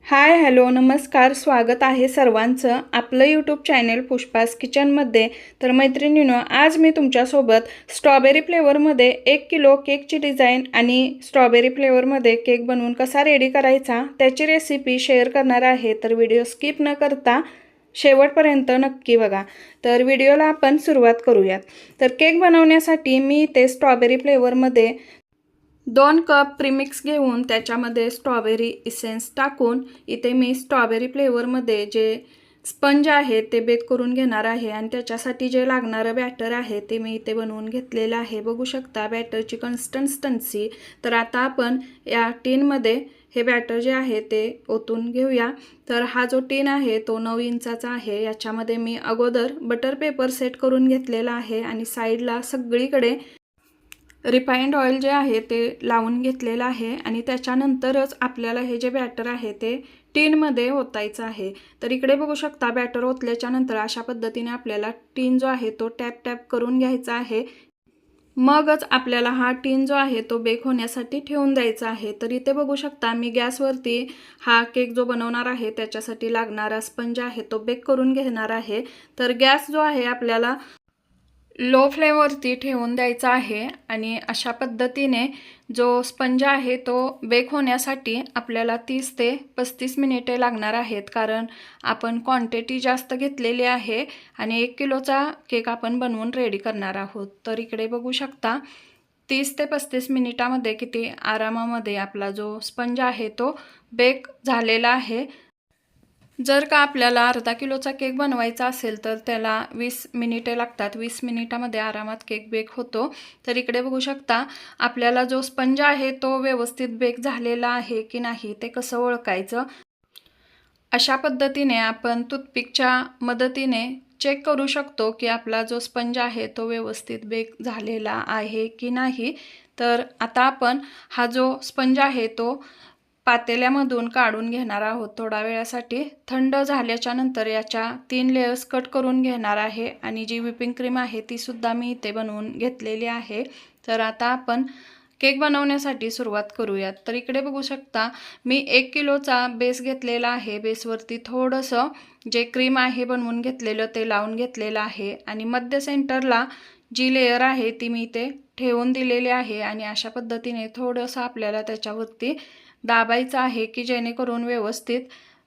Hi hello नमस्कार, स्वागत आहे सर्वांचं आपलं यूट्यूब चॅनल पुष्पास किचनमध्ये। तर मैत्रिणींनो, आज मी तुमच्यासोबत स्ट्रॉबेरी फ्लेवरमध्ये 1 किलो केकची डिझाईन आणि स्ट्रॉबेरी फ्लेवरमध्ये केक बनवून कसा रेडी करायचा त्याची रेसिपी शेअर करणार आहे। तर व्हिडिओ स्किप न करता शेवटपर्यंत नक्की बघा। तर व्हिडिओला आपण सुरुवात करूयात। तर केक बनवण्यासाठी मी ते स्ट्रॉबेरी फ्लेवरमध्ये 2 कप प्रीमिक्स घेऊन त्याच्यामध्ये स्ट्रॉबेरी इसेन्स टाकून इथे मी स्ट्रॉबेरी फ्लेवरमध्ये जे स्पंज आहे ते बेक करून घेणार आहे आणि त्याच्यासाठी जे लागणारं बॅटर आहे ते मी इथे बनवून घेतलेलं आहे। बघू शकता बॅटरची कन्सिस्टन्सी। तर आता आपण या टीनमध्ये हे बॅटर जे आहे ते ओतून घेऊया। तर हा जो टीन आहे तो 9 इंचाचा आहे। याच्यामध्ये मी अगोदर बटर पेपर सेट करून घेतलेला आहे आणि साईडला सगळीकडे रिफाइंड ऑइल जे आहे ते लावून घेतलेलं आहे आणि त्याच्यानंतरच आपल्याला हे जे बॅटर आहे ते टीनमध्ये ओतायचं आहे। तर इकडे बघू शकता बॅटर ओतल्याच्या नंतर अशा पद्धतीने आपल्याला टीन जो आहे तो टॅप टॅप करून घ्यायचा आहे। मगच आपल्याला हा टीन जो आहे तो बेक होण्यासाठी ठेवून द्यायचा आहे। तर इथे बघू शकता मी गॅसवरती हा केक जो बनवणार आहे त्याच्यासाठी लागणारा स्पंज आहे तो बेक करून घेणार आहे। तर गॅस जो आहे आपल्याला लो फ्लेमवरती ठेवून द्यायचा आहे आणि अशा पद्धतीने जो स्पंज आहे तो बेक होण्यासाठी आपल्याला 30 ते 35 मिनिटे लागणार आहेत, कारण आपण क्वांटिटी जास्त घेतलेली आहे आणि 1 किलोचा केक आपण बनवून रेडी करणार आहोत। तर इकडे बघू शकता 30 ते 35 मिनिटामध्ये किती आरामामध्ये आपला जो स्पंज आहे तो बेक झालेला आहे। जर का आपल्याला अर्धा किलोचा केक बनवायचा असेल तर त्याला 20 मिनिटे लागतात। 20 मिनिटामध्ये आरामात केक बेक होतो। तर इकडे बघू शकता आपल्याला जो स्पंज आहे तो व्यवस्थित बेक झालेला आहे की नाही ते कसं ओळखायचं। अशा पद्धतीने आपण टूथपिकच्या मदतीने चेक करू शकतो की आपला जो स्पंज आहे तो व्यवस्थित बेक झालेला आहे की नाही। तर आता आपण हा जो स्पंज आहे तो पातेल्यामधून काढून घेणार आहोत। थोडा वेळासाठी थंड झाल्याच्या नंतर याच्या 3 लेयर्स कट करून घेणार आहे आणि जी व्हिपिंग क्रीम आहे ती सुद्धा मी इथे बनवून घेतलेली आहे। तर आता आपण केक बनवण्यासाठी सुरुवात करूयात। तर इकडे बघू शकता मी 1 किलोचा बेस घेतलेला आहे। बेसवरती थोडंसं जे क्रीम आहे बनवून घेतलेलं ते लावून घेतलेलं आहे आणि मध्य सेंटरला जी लेयर आहे ती मी इथे ठेवून दिलेली आहे आणि अशा पद्धतीने थोडंसं आपल्याला त्याच्यावरती दाबायचं आहे की जेणेकरून व्यवस्थित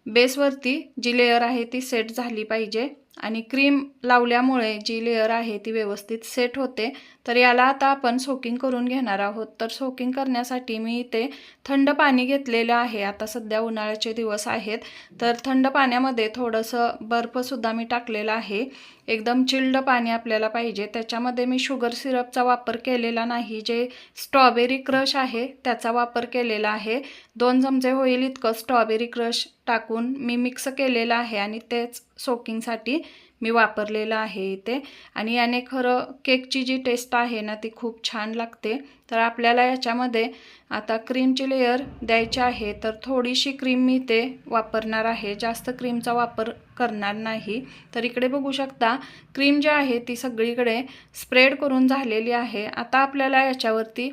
बेसवरती जी लेयर आहे ती सेट झाली पाहिजे आणि क्रीम लावल्यामुळे जी लेयर आहे ती व्यवस्थित सेट होते। तर याला आता आपण सोकिंग करून घेणार आहोत। तर सोकिंग करण्यासाठी मी इथे थंड पाणी घेतलेलं आहे। आता सध्या उन्हाळ्याचे दिवस आहेत तर थंड पाण्यामध्ये थोडंसं बर्फसुद्धा मी टाकलेला आहे। एकदम चिल्ड पाणी आपल्याला पाहिजे। त्याच्यामध्ये मी शुगर सिरपचा वापर केलेला नाही, जे स्ट्रॉबेरी क्रश आहे त्याचा वापर केलेला आहे। 2 चमचे होईल इतकं स्ट्रॉबेरी क्रश टाकून मी मिक्स केलेलं आहे आणि तेच सोकिंगसाठी मी वापरलेलं आहे इथे आणि याने खरं केकची जी टेस्ट आहे ना ती खूप छान लागते। तर आपल्याला याच्यामध्ये आता क्रीमची लेयर द्यायची आहे। तर थोडीशी क्रीम मी इथे वापरणार आहे, जास्त क्रीमचा वापर करणार नाही। तर इकडे बघू शकता क्रीम जी आहे ती सगळीकडे स्प्रेड करून झालेली आहे। आता आपल्याला याच्यावरती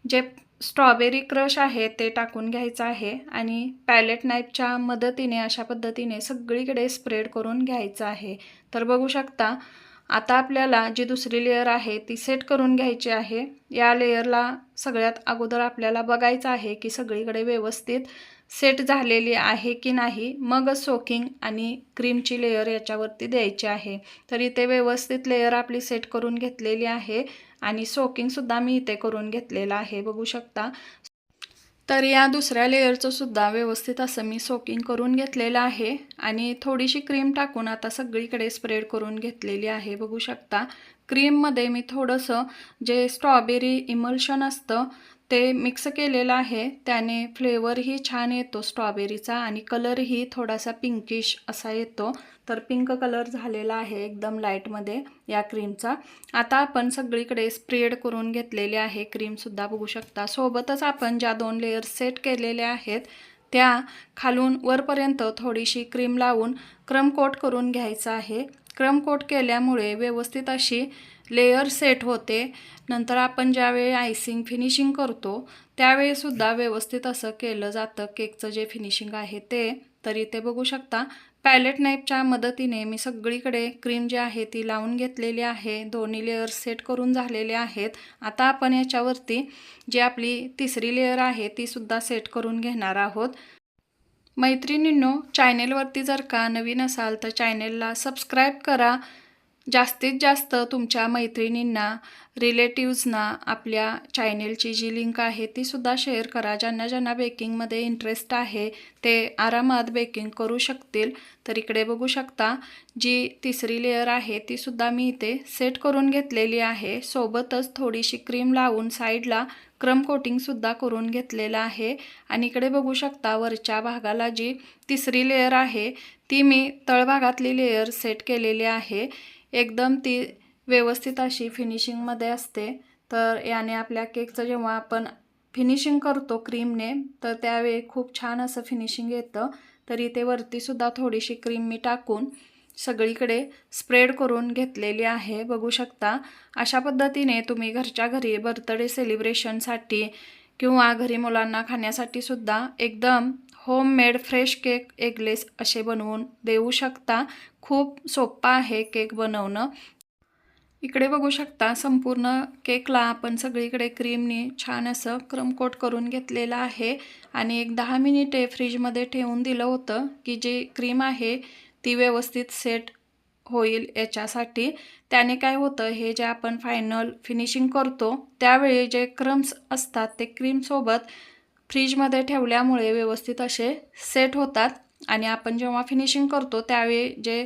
जे स्ट्रॉबेरी क्रश आहे ते टाकून घ्यायचं आहे आणि पॅलेट नाईफच्या मदतीने अशा पद्धतीने सगळीकडे स्प्रेड करून घ्यायचं आहे। तर बघू शकता आता आपल्याला जी दुसरी लेयर आहे ती सेट करून घ्यायची आहे। या लेयरला सगळ्यात अगोदर आपल्याला बघायचं आहे की सगळीकडे व्यवस्थित सेट झालेली आहे की नाही, मगच सोकिंग आणि क्रीमची लेयर याच्यावरती द्यायची आहे। तर इथे व्यवस्थित लेयर आपली सेट करून घेतलेली आहे आणि सोकिंगसुद्धा मी इथे करून घेतलेलं आहे बघू शकता। तर या दुसऱ्या लेयरचं सुद्धा व्यवस्थित असं मी सोकिंग करून घेतलेलं आहे आणि थोडीशी क्रीम टाकून आता सगळीकडे स्प्रेड करून घेतलेली आहे बघू शकता। क्रीममध्ये मी थोडंसं जे स्ट्रॉबेरी इमल्शन असतं ते मिक्स केलेलं आहे, त्याने फ्लेवरही छान येतो स्ट्रॉबेरीचा आणि कलरही थोडासा पिंकिश असा येतो। तर पिंक कलर झालेला आहे एकदम लाईटमध्ये या क्रीमचा। आता आपण सगळीकडे स्प्रेड करून घेतलेले आहे क्रीमसुद्धा बघू शकता। सोबतच आपण ज्या 2 लेयर सेट केलेल्या आहेत त्या खालून वरपर्यंत थोडीशी क्रीम लावून क्रम कोट करून घ्यायचं आहे। क्रम कोट केल्यामुळे व्यवस्थित अशी लेयर सेट होते। नंतर आपण ज्यावेळी आयसिंग फिनिशिंग करतो त्यावेळीसुद्धा व्यवस्थित असं केलं जातं। केकचं जे फिनिशिंग आहे ते तर इथे बघू शकता पॅलेट नाईफच्या मदतीने मी सगळीकडे क्रीम जी आहे ती लावून घेतलेली आहे. दोन्ही लेअर सेट करून झालेले आहेत. आता आपण याच्यावरती जी आपली तिसरी लेअर आहे ती सुद्धा सेट करून घेणार आहोत. मैत्रिणींनो, चॅनेलवरती जर का नवीन असाल तर चॅनेलला सबस्क्राईब करा. जास्तीत जास्त तुमच्या मैत्रिणींना, रिलेटिव्सना आपल्या चॅनेलची जी लिंक आहे ती सुद्धा शेअर करा. ज्यांना ज्यांना बेकिंगमध्ये इंटरेस्ट आहे ते आरामात बेकिंग करू शकतील. तर इकडे बघू शकता जी तिसरी लेअर आहे ती सुद्धा मी इथे सेट करून घेतलेली आहे. सोबतच थोडीशी क्रीम लावून साईडला क्रम कोटिंगसुद्धा करून घेतलेलं आहे. आणि इकडे बघू शकता वरच्या भागाला जी तिसरी लेअर आहे ती मी तळभागातली लेअर सेट केलेली आहे. एकदम ती व्यवस्थित अशी फिनिशिंगमध्ये असते. तर याने आपल्या केकचं जेव्हा आपण फिनिशिंग करतो क्रीमने तर त्यावेळी खूप छान असं फिनिशिंग येतं. तर इथे वरतीसुद्धा थोडीशी क्रीम मी टाकून सगळीकडे स्प्रेड करून घेतलेली आहे. बघू शकता अशा पद्धतीने तुम्ही घरच्या घरी बर्थडे सेलिब्रेशनसाठी किंवा घरी मुलांना खाण्यासाठी सुद्धा एकदम होममेड फ्रेश केक एगलेस असे बनवून देऊ शकता. खूप सोपा आहे केक बनवणं. इकडे बघू शकता संपूर्ण केकला आपण सगळीकडे क्रीमने छान असं क्रम कोट करून घेतलेलं आहे. आणि एक 10 मिनिटे फ्रीजमध्ये ठेवून दिलं होतं की जी क्रीम आहे ती व्यवस्थित सेट होईल याच्यासाठी. त्याने काय होतं, हे जे आपण फायनल फिनिशिंग करतो त्यावेळी जे क्रम्स असतात ते क्रीमसोबत फ्रीजमध्ये ठेवल्यामुळे व्यवस्थित असे सेट होतात. आणि आपण जेव्हा फिनिशिंग करतो त्यावेळी जे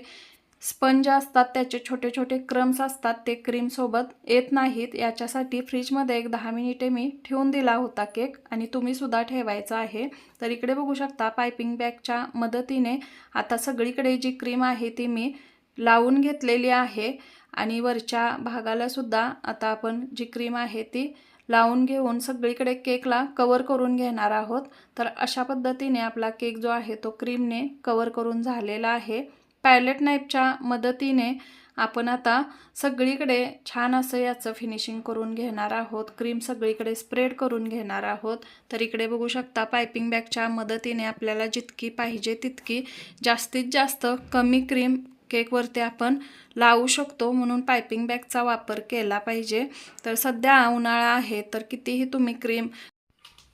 स्पंज असतात त्याचे छोटे छोटे क्रम्स असतात ते क्रीमसोबत येत नाहीत. याच्यासाठी फ्रीजमध्ये एक 10 मिनिटे मी ठेवून दिला होता केक आणि तुम्हीसुद्धा ठेवायचा आहे. तर इकडे बघू शकता पायपिंग बॅगच्या मदतीने आता सगळीकडे जी क्रीम आहे ती मी लावून घेतलेली आहे. आणि वरच्या भागाला सुद्धा आता आपण जी क्रीम आहे ती लावून घेऊन सगळीकडे केकला कवर करून घेणार आहोत. तर अशा पद्धतीने आपला केक जो आहे तो क्रीमने कवर करून झालेला आहे. पॅलेट नाईफच्या मदतीने आपण आता सगळीकडे छान असं याचं फिनिशिंग करून घेणार आहोत. क्रीम सगळीकडे स्प्रेड करून घेणार आहोत. तर इकडे बघू शकता पायपिंग बॅगच्या मदतीने आपल्याला जितकी पाहिजे तितकी जास्तीत जास्त कमी क्रीम केकवरती आपण लावू शकतो, म्हणून पायपिंग बॅगचा वापर केला पाहिजे. तर सध्या उन्हाळा आहे तर कितीही तुम्ही क्रीम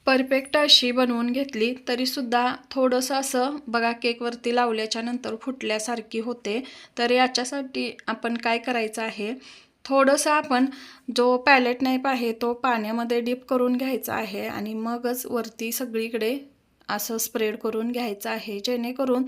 परफेक्ट अशी बनवून घेतली तरीसुद्धा थोडंसं असं बघा केकवरती लावल्याच्या नंतर फुटल्यासारखी होते. तर याच्यासाठी आपण काय करायचं आहे, थोडंसं आपण जो पॅलेट नाईफ आहे तो पाण्यामध्ये डिप करून घ्यायचा आहे आणि मगच वरती सगळीकडे असं स्प्रेड करून घ्यायचं आहे. जेणेकरून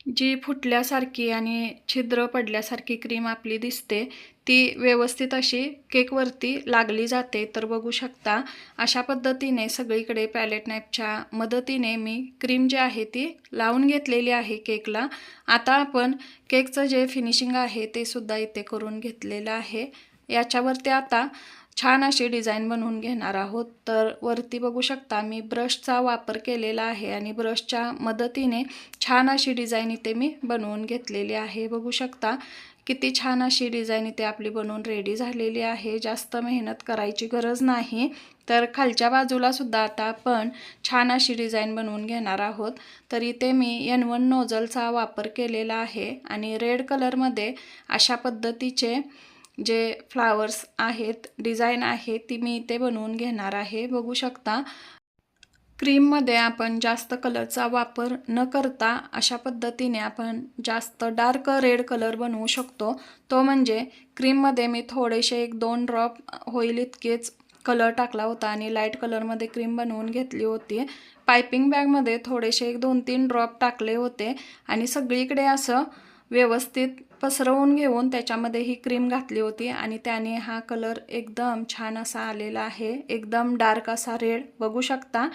जी फुटल्यासारखी आणि छिद्र पडल्यासारखी क्रीम आपली दिसते ती व्यवस्थित अशी केकवरती लागली जाते. तर बघू शकता अशा पद्धतीने सगळीकडे पॅलेट नाईफच्या मदतीने मी क्रीम जी आहे ती लावून घेतलेली आहे केकला. आता आपण केकचं जे फिनिशिंग आहे ते सुद्धा इथे करून घेतलेलं आहे. याच्यावरती आता छान अशी डिझाईन बनवून घेणार आहोत. तर वरती बघू शकता मी ब्रशचा वापर केलेला आहे आणि ब्रशच्या मदतीने छान अशी डिझाईन इथे मी बनवून घेतलेली आहे. बघू शकता किती छान अशी डिझाईन इथे आपली बनवून रेडी झालेली आहे. जास्त मेहनत करायची गरज नाही. तर खालच्या बाजूला सुद्धा आता आपण छान अशी डिझाईन बनवून घेणार आहोत. तर इथे मी N1 नोझलचा वापर केलेला आहे आणि रेड कलरमध्ये अशा पद्धतीचे जे फ्लावर्स आहेत, डिझाईन आहे ती मी इथे बनवून घेणार आहे. बघू शकता क्रीममध्ये आपण जास्त कलरचा वापर न करता अशा पद्धतीने आपण जास्त डार्क रेड कलर बनवू शकतो. तो म्हणजे क्रीममध्ये मी थोडेसे 1-2 ड्रॉप होईल इतकेच कलर टाकला होता आणि लाईट कलरमध्ये क्रीम बनवून घेतली होती. पायपिंग बॅगमध्ये थोडेसे 1-2-3 ड्रॉप टाकले होते आणि सगळीकडे असं व्यवस्थित पसरवून घेऊन त्याच्यामध्ये ही क्रीम घातली होती आणि त्याने हा कलर एकदम छान असा आलेला आहे. एकदम डार्क असा रेड बघू शकता.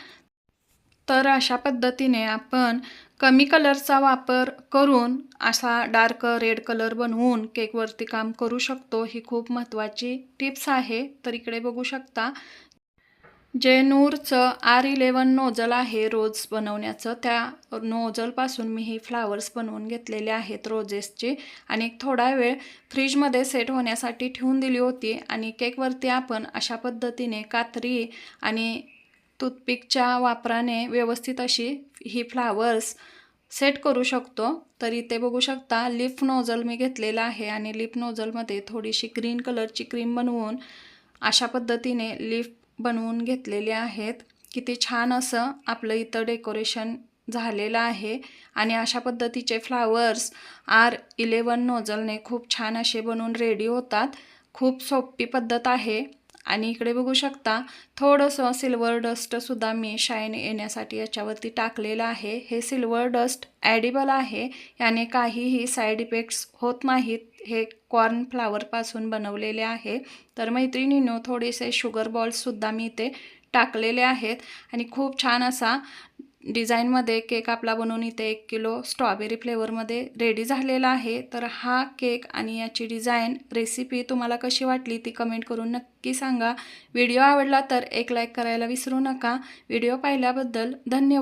तर अशा पद्धतीने आपण कमी कलरचा वापर करून असा डार्क रेड कलर बनवून केकवरती काम करू शकतो. ही खूप महत्त्वाची टिप्स आहे. तर इकडे बघू शकता जे नूरचं R11 नोझल आहे रोज बनवण्याचं, त्या नोझलपासून मी ही फ्लावर्स बनवून घेतलेले आहेत रोजेसचे आणि एक थोडा वेळ फ्रीजमध्ये सेट होण्यासाठी ठेवून दिली होती. आणि केकवरती आपण अशा पद्धतीने कात्री आणि टूथपिकच्या वापराने व्यवस्थित अशी ही फ्लावर्स सेट करू शकतो। तर इथे बघू शकता लिफ नोझल मी घेतलेला आहे आणि लिफ नोझलमध्ये थोडीशी ग्रीन कलरची क्रीम बनवून अशा पद्धतीने लिफ बनवून घेतलेले आहेत। किती छान असं आपलं इथं डेकोरेशन झालेलं आहे आणि अशा पद्धतीचे फ्लावर्स R11 नोझलने खूप छान असे बनवून रेडी होतात। खूप सोपी पद्धत आहे आणि इकडे बघू शकता थोडंसं सिल्वर डस्टसुद्धा मी शाईन येण्यासाठी याच्यावरती टाकलेलं आहे। हे सिल्वर डस्ट ॲडिबल आहे, याने काहीही साईड इफेक्ट्स होत नाहीत। हे कॉर्नफ्लावरपासून बनवलेले आहे। तर मैत्रिणींनो थोडेसे शुगर बॉल्ससुद्धा मी इथे टाकलेले आहेत आणि खूप छान असा डिझाईनमध्ये केक आपला बनवून इथे 1 किलो स्ट्रॉबेरी फ्लेवरमध्ये रेडी झालेला आहे। तर हा केक आणि याची डिझाईन रेसिपी तुम्हाला कशी वाटली ती कमेंट करून नक्की सांगा। व्हिडिओ आवडला तर एक लाईक करायला विसरू नका। व्हिडिओ पाहिल्याबद्दल धन्यवाद।